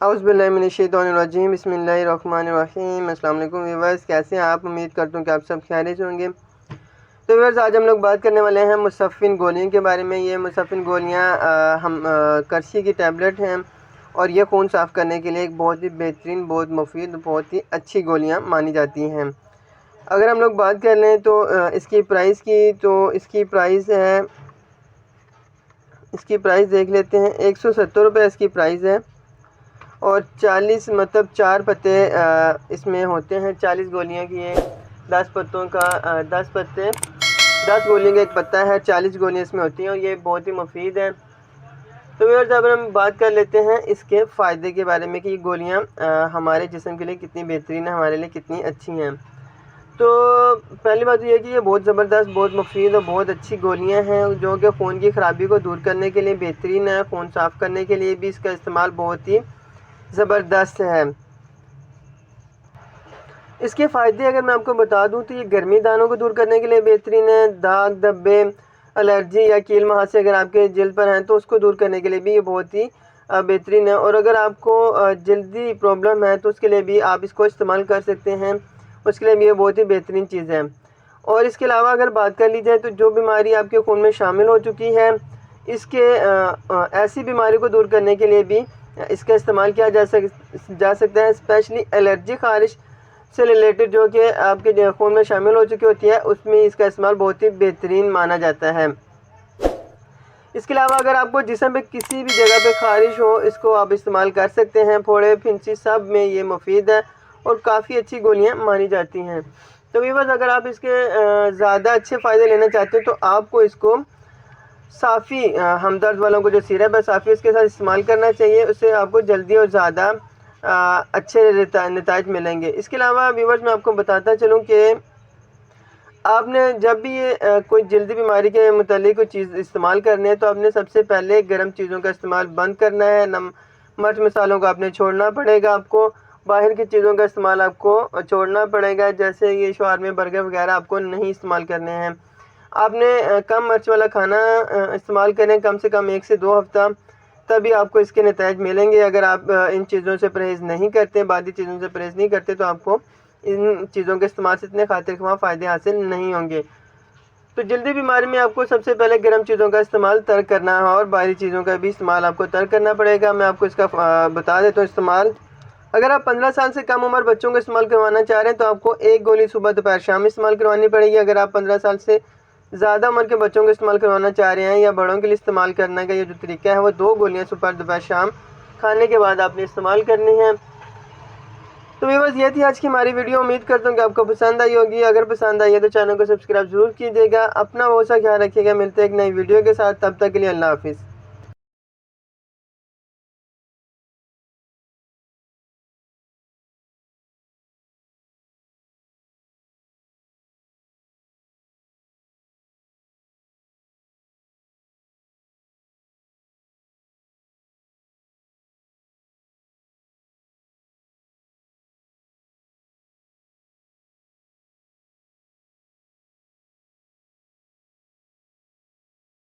औज़ुबिल्लाहिमिनश्शैतानिर्रजीम बिस्मिल्लाहिर्रहमानिर्रहीम। अस्सलाम वालेकुम व्यूअर्स, कैसे हैं आप? उम्मीद करता हूँ कि आप सब खैरियत से होंगे। तो व्यूअर्स, आज हम लोग बात करने वाले हैं मुसफ़िन गोलियों के बारे में। ये मुसफ़िन गोलियाँ करशी की टैबलेट हैं और ये खून साफ़ करने के लिए एक बहुत ही बेहतरीन, बहुत मुफीद, बहुत ही अच्छी गोलियाँ मानी जाती हैं। अगर हम लोग बात कर लें तो इसकी प्राइस की, तो इसकी प्राइस देख लेते हैं। 170 रुपये इसकी प्राइस है और 40 मतलब 4 पत्ते इसमें होते हैं। 40 गोलियां की है, 10 पत्तों का 10 पत्ते, 10 गोलियों का एक पत्ता है। 40 गोलियां इसमें होती हैं और ये बहुत ही मुफीद है। तो व्यूअर्स, अब हम बात कर लेते हैं इसके फ़ायदे के बारे में कि ये गोलियाँ हमारे जिस्म के लिए कितनी बेहतरीन है, हमारे लिए कितनी अच्छी हैं। तो पहली बात ये है कि ये बहुत ज़बरदस्त, बहुत मुफीद और बहुत अच्छी गोलियां हैं जो कि ख़ून की ख़राबी को दूर करने के लिए बेहतरीन है। ख़ून साफ़ करने के लिए भी इसका इस्तेमाल बहुत ही ज़बरदस्त है। इसके फ़ायदे अगर मैं आपको बता दूं तो ये गर्मी दानों को दूर करने के लिए बेहतरीन है। दाग, धब्बे, एलर्जी या कील मुहासे अगर आपके जल्द पर हैं तो उसको दूर करने के लिए भी ये बहुत ही बेहतरीन है। और अगर आपको जल्दी प्रॉब्लम है तो उसके लिए भी आप इसको इस्तेमाल कर सकते हैं, उसके लिए भी ये बहुत ही बेहतरीन चीज़ है। और इसके अलावा अगर बात कर ली जाए तो जो बीमारी आपके खून में शामिल हो चुकी है, इसके ऐसी बीमारी को दूर करने के लिए भी इसका इस्तेमाल किया जा सकता है। स्पेशली एलर्जी खारिश से रिलेटेड जो कि आपके खून में शामिल हो चुकी होती है, उसमें इसका इस्तेमाल बहुत ही बेहतरीन माना जाता है। इसके अलावा अगर आपको जिस्म पे किसी भी जगह पे खारिश हो, इसको आप इस्तेमाल कर सकते हैं। फोड़े, फिंसी सब में ये मुफीद है और काफ़ी अच्छी गोलियां मानी जाती हैं। तो व्यूअर्स, अगर आप इसके ज़्यादा अच्छे फ़ायदे लेना चाहते हो तो आपको इसको साफ़ी हमदर्द वालों को जो सिरप है साफ़ी, उसके साथ इस्तेमाल करना चाहिए। उससे आपको जल्दी और ज़्यादा अच्छे नताइज मिलेंगे। इसके अलावा व्यूअर्स, मैं आपको बताता चलूँ कि आपने जब भी ये कोई जल्दी बीमारी के मुतालिक कोई चीज़ इस्तेमाल करनी है तो आपने सबसे पहले गर्म चीज़ों का इस्तेमाल बंद करना है। मिर्च मसालों को आपने छोड़ना पड़ेगा। आपको बाहर की चीज़ों का इस्तेमाल आपको छोड़ना पड़ेगा, जैसे ये शवारमे, बर्गर वगैरह आपको नहीं इस्तेमाल करने हैं। आपने कम मिर्च वाला खाना इस्तेमाल करें, कम से कम 1 से 2 हफ्ता, तभी आपको इसके नतीजे मिलेंगे। अगर आप इन चीज़ों से परहेज़ नहीं करते, बाकी चीज़ों से परहेज़ नहीं करते, तो आपको इन चीज़ों के इस्तेमाल से इतने खातिर ख्वाह फ़ायदे हासिल नहीं होंगे। तो जल्दी बीमारी में आपको सबसे पहले गर्म चीज़ों का इस्तेमाल तर्क करना है और बाहरी चीज़ों का भी इस्तेमाल आपको तर्क करना पड़ेगा। मैं आपको इसका बता देता हूँ इस्तेमाल। अगर आप 15 साल से कम उम्र बच्चों को इस्तेमाल करवाना चाह रहे हैं तो आपको 1 गोली सुबह, दोपहर, शाम इस्तेमाल करवानी पड़ेगी। अगर आप 15 साल से ज़्यादा उम्र के बच्चों को इस्तेमाल करवाना चाह रहे हैं या बड़ों के लिए इस्तेमाल करने का ये जो तरीका है वो 2 गोलियाँ सुबह, दोपहर, शाम खाने के बाद आपने इस्तेमाल करनी है। तो व्यूअर्स, ये थी आज की हमारी वीडियो। उम्मीद करता हूँ कि आपको पसंद आई होगी। अगर पसंद आई है तो चैनल को सब्सक्राइब ज़रूर कीजिएगा। अपना बहुत सा ख्याल रखिएगा। मिलते हैं एक नई वीडियो के साथ, तब तक के लिए अल्लाह हाफिज़।